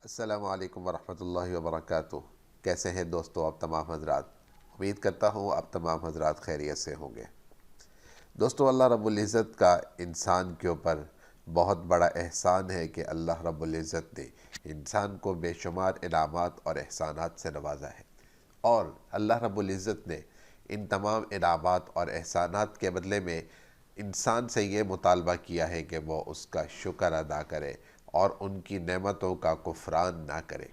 السلام علیکم ورحمۃ اللہ وبرکاتہ۔ کیسے ہیں دوستو آپ تمام حضرات؟ امید کرتا ہوں آپ تمام حضرات خیریت سے ہوں گے۔ دوستو، اللہ رب العزت کا انسان کے اوپر بہت بڑا احسان ہے کہ اللہ رب العزت نے انسان کو بے شمار انعامات اور احسانات سے نوازا ہے، اور اللہ رب العزت نے ان تمام انعامات اور احسانات کے بدلے میں انسان سے یہ مطالبہ کیا ہے کہ وہ اس کا شکر ادا کرے اور ان کی نعمتوں کا کفران نہ کرے۔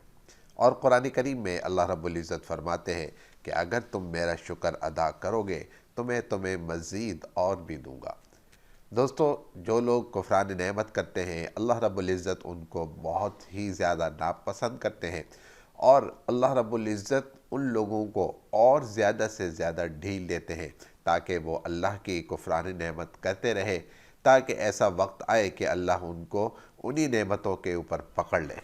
اور قرآن کریم میں اللہ رب العزت فرماتے ہیں کہ اگر تم میرا شکر ادا کرو گے تو میں تمہیں مزید اور بھی دوں گا۔ دوستو، جو لوگ کفران نعمت کرتے ہیں اللہ رب العزت ان کو بہت ہی زیادہ ناپسند کرتے ہیں، اور اللہ رب العزت ان لوگوں کو اور زیادہ سے زیادہ ڈھیل دیتے ہیں تاکہ وہ اللہ کی کفران نعمت کرتے رہے، تاکہ ایسا وقت آئے کہ اللہ ان کو انہی نعمتوں کے اوپر پکڑ لے۔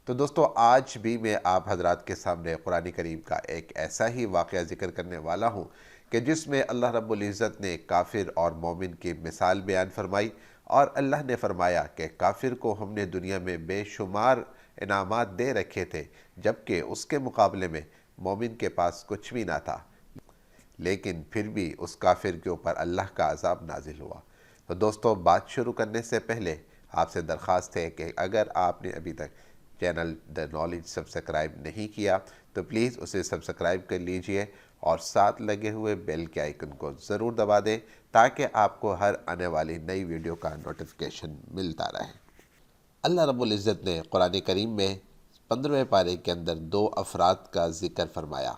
تو دوستو، آج بھی میں آپ حضرات کے سامنے قرآن کریم کا ایک ایسا ہی واقعہ ذکر کرنے والا ہوں کہ جس میں اللہ رب العزت نے کافر اور مومن کی مثال بیان فرمائی، اور اللہ نے فرمایا کہ کافر کو ہم نے دنیا میں بے شمار انعامات دے رکھے تھے، جبکہ اس کے مقابلے میں مومن کے پاس کچھ بھی نہ تھا، لیکن پھر بھی اس کافر کے اوپر اللہ کا عذاب نازل ہوا۔ تو دوستو، بات شروع کرنے سے پہلے آپ سے درخواست ہے کہ اگر آپ نے ابھی تک چینل دا نالج سبسکرائب نہیں کیا تو پلیز اسے سبسکرائب کر لیجئے، اور ساتھ لگے ہوئے بیل کے آئیکن کو ضرور دبا دیں تاکہ آپ کو ہر آنے والی نئی ویڈیو کا نوٹیفیکیشن ملتا رہے۔ اللہ رب العزت نے قرآن کریم میں 15ویں پارے کے اندر 2 افراد کا ذکر فرمایا،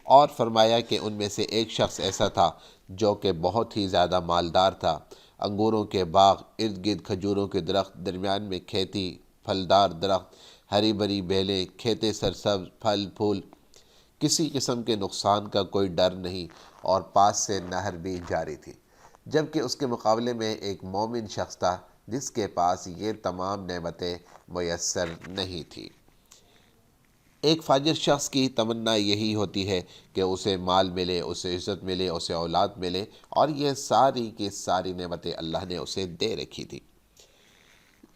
اور فرمایا کہ ان میں سے ایک شخص ایسا تھا جو کہ بہت ہی زیادہ مالدار تھا، انگوروں کے باغ، ارد گرد کھجوروں کے درخت، درمیان میں کھیتی، پھلدار درخت، ہری بھری بیلیں، کھیتے سرسبز، پھل پھول، کسی قسم کے نقصان کا کوئی ڈر نہیں، اور پاس سے نہر بھی جاری تھی۔ جبکہ اس کے مقابلے میں ایک مومن شخص تھا جس کے پاس یہ تمام نعمتیں میسر نہیں تھی۔ ایک فاجر شخص کی تمنا یہی ہوتی ہے کہ اسے مال ملے، اسے عزت ملے، اسے اولاد ملے، اور یہ ساری کی ساری نعمتیں اللہ نے اسے دے رکھی تھی۔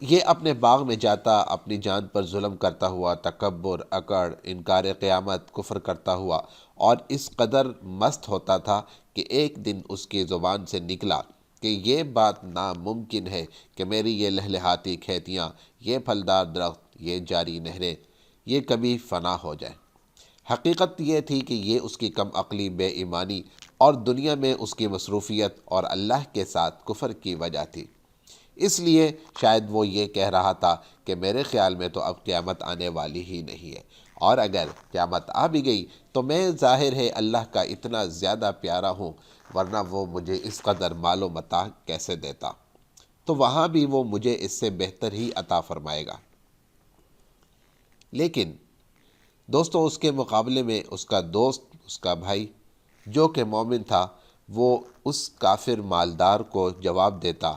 یہ اپنے باغ میں جاتا، اپنی جان پر ظلم کرتا ہوا، تکبر، اکڑ، انکار قیامت، کفر کرتا ہوا، اور اس قدر مست ہوتا تھا کہ ایک دن اس کی زبان سے نکلا کہ یہ بات ناممکن ہے کہ میری یہ لہلہاتی کھیتیاں، یہ پھلدار درخت، یہ جاری نہریں، یہ کبھی فنا ہو جائیں۔ حقیقت یہ تھی کہ یہ اس کی کم عقلی، بے ایمانی اور دنیا میں اس کی مصروفیت اور اللہ کے ساتھ کفر کی وجہ تھی۔ اس لیے شاید وہ یہ کہہ رہا تھا کہ میرے خیال میں تو اب قیامت آنے والی ہی نہیں ہے، اور اگر قیامت آ بھی گئی تو میں ظاہر ہے اللہ کا اتنا زیادہ پیارا ہوں، ورنہ وہ مجھے اس قدر مال و متاع کیسے دیتا، تو وہاں بھی وہ مجھے اس سے بہتر ہی عطا فرمائے گا۔ لیکن دوستو، اس کے مقابلے میں اس کا دوست، اس کا بھائی جو کہ مومن تھا، وہ اس کافر مالدار کو جواب دیتا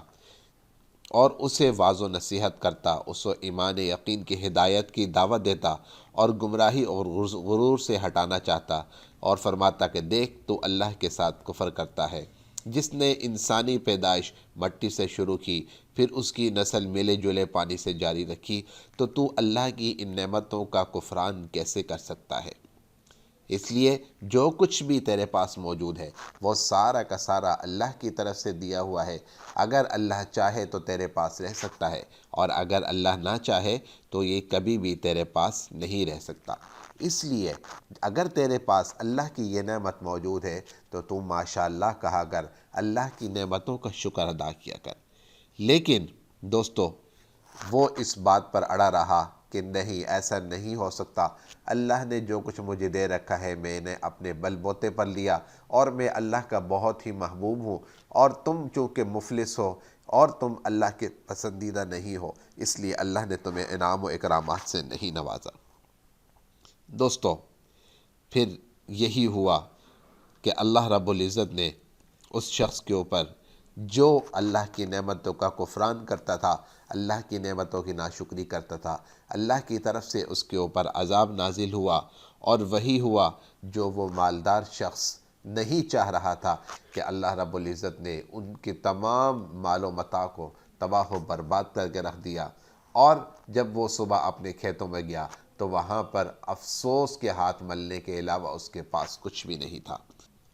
اور اسے واعظ و نصیحت کرتا، اسے ایمان یقین کی ہدایت کی دعوت دیتا، اور گمراہی اور غرور سے ہٹانا چاہتا، اور فرماتا کہ دیکھ، تو اللہ کے ساتھ کفر کرتا ہے، جس نے انسانی پیدائش مٹی سے شروع کی، پھر اس کی نسل ملے جلے پانی سے جاری رکھی، تو اللہ کی ان نعمتوں کا کفران کیسے کر سکتا ہے؟ اس لیے جو کچھ بھی تیرے پاس موجود ہے وہ سارا کا سارا اللہ کی طرف سے دیا ہوا ہے۔ اگر اللہ چاہے تو تیرے پاس رہ سکتا ہے، اور اگر اللہ نہ چاہے تو یہ کبھی بھی تیرے پاس نہیں رہ سکتا۔ اس لیے اگر تیرے پاس اللہ کی یہ نعمت موجود ہے تو ماشاءاللہ کہا کر، اللہ کی نعمتوں کا شکر ادا کیا کر۔ لیکن دوستو، وہ اس بات پر اڑا رہا کہ نہیں، ایسا نہیں ہو سکتا، اللہ نے جو کچھ مجھے دے رکھا ہے میں نے اپنے بل بوتے پر لیا، اور میں اللہ کا بہت ہی محبوب ہوں، اور تم چونکہ مفلس ہو اور تم اللہ کے پسندیدہ نہیں ہو، اس لیے اللہ نے تمہیں انعام و اکرامات سے نہیں نوازا۔ دوستو، پھر یہی ہوا کہ اللہ رب العزت نے اس شخص کے اوپر جو اللہ کی نعمتوں کا کفران کرتا تھا، اللہ کی نعمتوں کی ناشکری کرتا تھا، اللہ کی طرف سے اس کے اوپر عذاب نازل ہوا، اور وہی ہوا جو وہ مالدار شخص نہیں چاہ رہا تھا کہ اللہ رب العزت نے ان کے تمام مال و متاع کو تباہ و برباد کر کے رکھ دیا، اور جب وہ صبح اپنے کھیتوں میں گیا تو وہاں پر افسوس کے ہاتھ ملنے کے علاوہ اس کے پاس کچھ بھی نہیں تھا،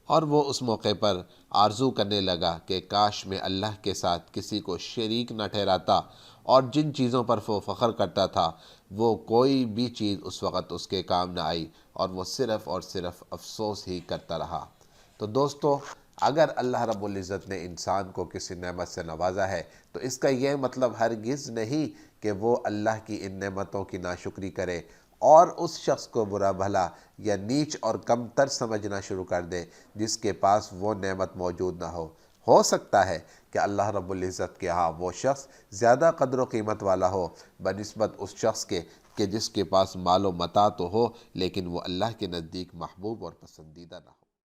اور وہ اس موقع پر آرزو کرنے لگا کہ کاش میں اللہ کے ساتھ کسی کو شریک نہ ٹھہراتا، اور جن چیزوں پر وہ فخر کرتا تھا وہ کوئی بھی چیز اس وقت اس کے کام نہ آئی، اور وہ صرف اور صرف افسوس ہی کرتا رہا۔ تو دوستو، اگر اللہ رب العزت نے انسان کو کسی نعمت سے نوازا ہے تو اس کا یہ مطلب ہرگز نہیں کہ وہ اللہ کی ان نعمتوں کی ناشکری کرے اور اس شخص کو برا بھلا یا نیچ اور کم تر سمجھنا شروع کر دے جس کے پاس وہ نعمت موجود نہ ہو سکتا ہے کہ اللہ رب العزت کے ہاں وہ شخص زیادہ قدر و قیمت والا ہو بنسبت اس شخص کے کہ جس کے پاس مال و متاع تو ہو لیکن وہ اللہ کے نزدیک محبوب اور پسندیدہ نہ ہو۔